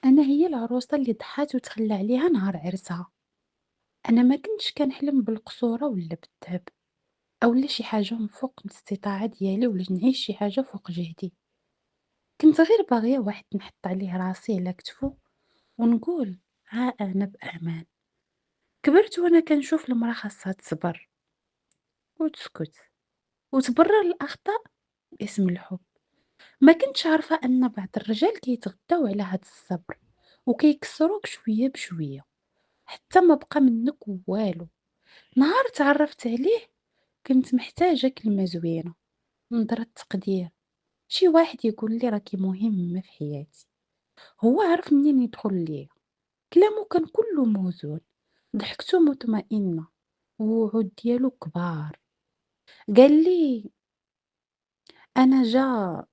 أنا هي العروسة اللي ضحات وتخلى عليها نهار عرسها. أنا ما كنتش كنحلم بالقصورة ولا بالذهب أو شي حاجة من فوق الاستطاعة ديالي ولا نعيش شي حاجة فوق جهدي. كنت غير باغية واحد نحط عليه راسي على كتفو ونقول ها أنا بأمان. كبرت وأنا كنشوف المرا خاصها تصبر وتسكت وتبرر الأخطاء باسم الحب. ما كنتش عارفة أن بعض الرجال كيتغداو على هاد الصبر وكيكسروك شوية بشوية حتى ما بقى منك والو. نهار تعرفت عليه كنت محتاجة كلمة زوينة، نظرة تقدير، شي واحد يقول لي راكي مهمة في حياتي. هو عرف منين يدخل ليا، كلامه كان كله موزون، ضحكته مطمئنة ووعود ديالو كبار. قال لي أنا جا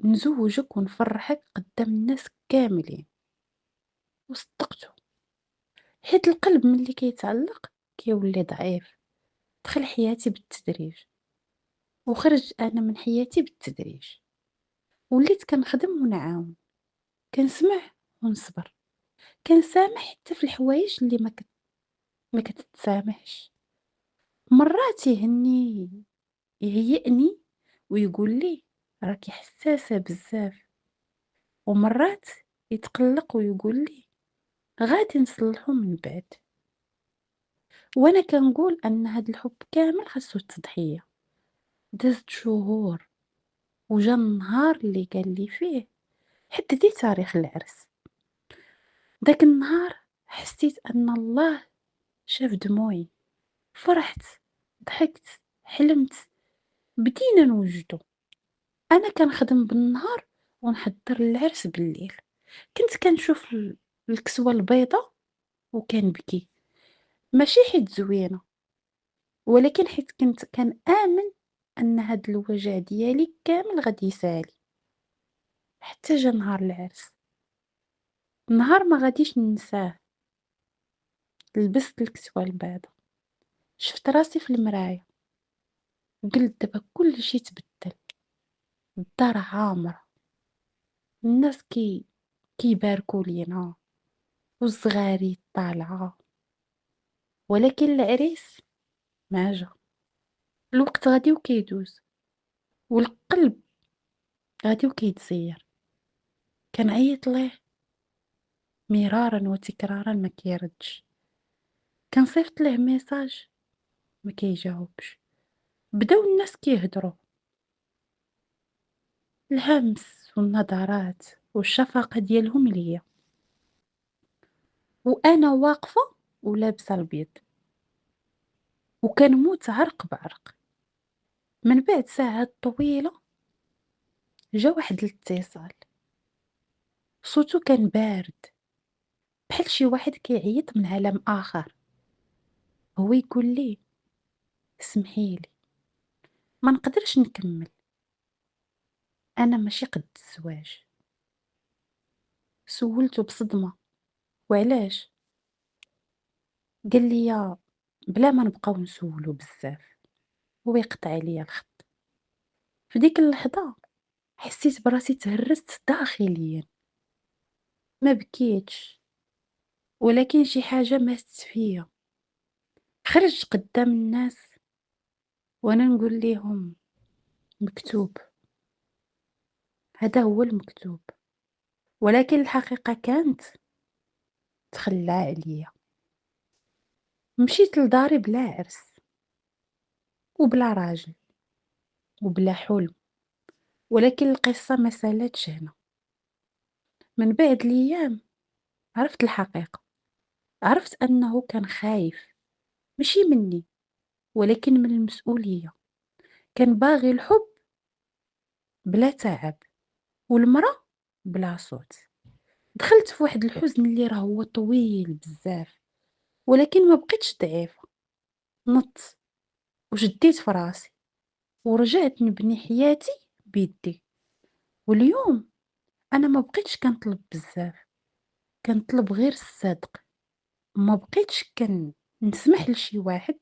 نزوجك ونفرحك قدام الناس كاملين، وصدقته. حيت القلب ملي كيتعلق كيولي ضعيف. دخل حياتي بالتدريج وخرج أنا من حياتي بالتدريج. وليت كنخدم ونعاون، كنسمع ونصبر، كنسامح حتى في الحوايج اللي ما كتتسامحش. مرات يهيئني ويقول لي راكي حساسة بزاف، ومرات يتقلق ويقول لي غادي نصلحو من بعد. وانا كنقول ان هاد الحب كامل خاصو التضحية. دازت شهور وجا النهار اللي قال لي فيه حددي تاريخ العرس. داك النهار حسيت ان الله شاف دموعي، فرحت، ضحكت، حلمت، بدينا نوجدو. أنا كنخدم بالنهار ونحضر العرس بالليل. كنت كنشوف الكسوة البيضا وكنبكي، ماشي حيت زوينة ولكن حيت كنت كنآمن أن هاد الوجع ديالي كامل غادي يسالي. حتى جا نهار العرس، نهار ما غاديش ننساه. لبست الكسوة البيضا، شفت راسي في المراية، قلت دابا كلشي تبدل. الدار عامرة، الناس كيباركوا لينا والزغاريد طالعة، ولكن العريس ما جا. الوقت غادي وكيدوز والقلب غادي وكيتزير. كنعيط ليه مرارا وتكرارا ما كيردش، كنصيفط ليه ميساج ما كيجاوبش. بداو الناس كيهضروا، الهمس والنظرات والشفقة ديالهم ليا، وانا واقفة ولابسة البيض وكنموت عرق بعرق. من بعد ساعات طويلة جا واحد الاتصال، صوتو كان بارد بحال شي واحد كيعيط من عالم آخر. هو يقول لي سمحيلي ما نقدرش نكمل، أنا ماشي قد الزواج. سولته بصدمة وعلاش؟ قال لي بلا ما نبقاو نسولو بزاف ويقطع عليا الخط. في ديك اللحظة حسيت براسي تهرست داخليا. ما بكيتش ولكن شي حاجة ماست فيا. خرجت قدام الناس وانا نقول ليهم مكتوب، هذا هو المكتوب. ولكن الحقيقة كانت تخلى عليا. مشيت لداري بلا عرس وبلا راجل وبلا حلم، ولكن القصة ما سالتش هنا. من بعد الأيام عرفت الحقيقة، عرفت أنه كان خايف ماشي مني ولكن من المسؤولية. كان باغي الحب بلا تعب والمرأة بلا صوت. دخلت في واحد الحزن اللي راه هو طويل بزاف، ولكن ما بقيتش ضعيفة. نط وشديت في راسي ورجعت نبني حياتي بيدي. واليوم أنا ما بقيتش كنطلب بزاف، كنطلب غير الصدق. ما بقيتش نسمح لشي واحد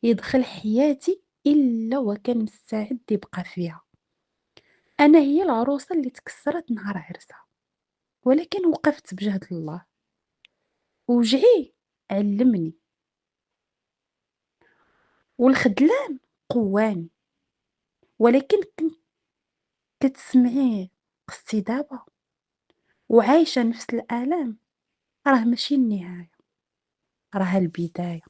يدخل حياتي إلا وكان مستعد يبقى فيها. أنا هي العروسة اللي تكسرت نهار عرسها، ولكن وقفت بجهد الله، ووجعي علّمني، والخذلان قوّاني، ولكن كتسمعيه قصتي دابا وعايشة نفس الآلام، راه ماشي النهاية، راها البداية.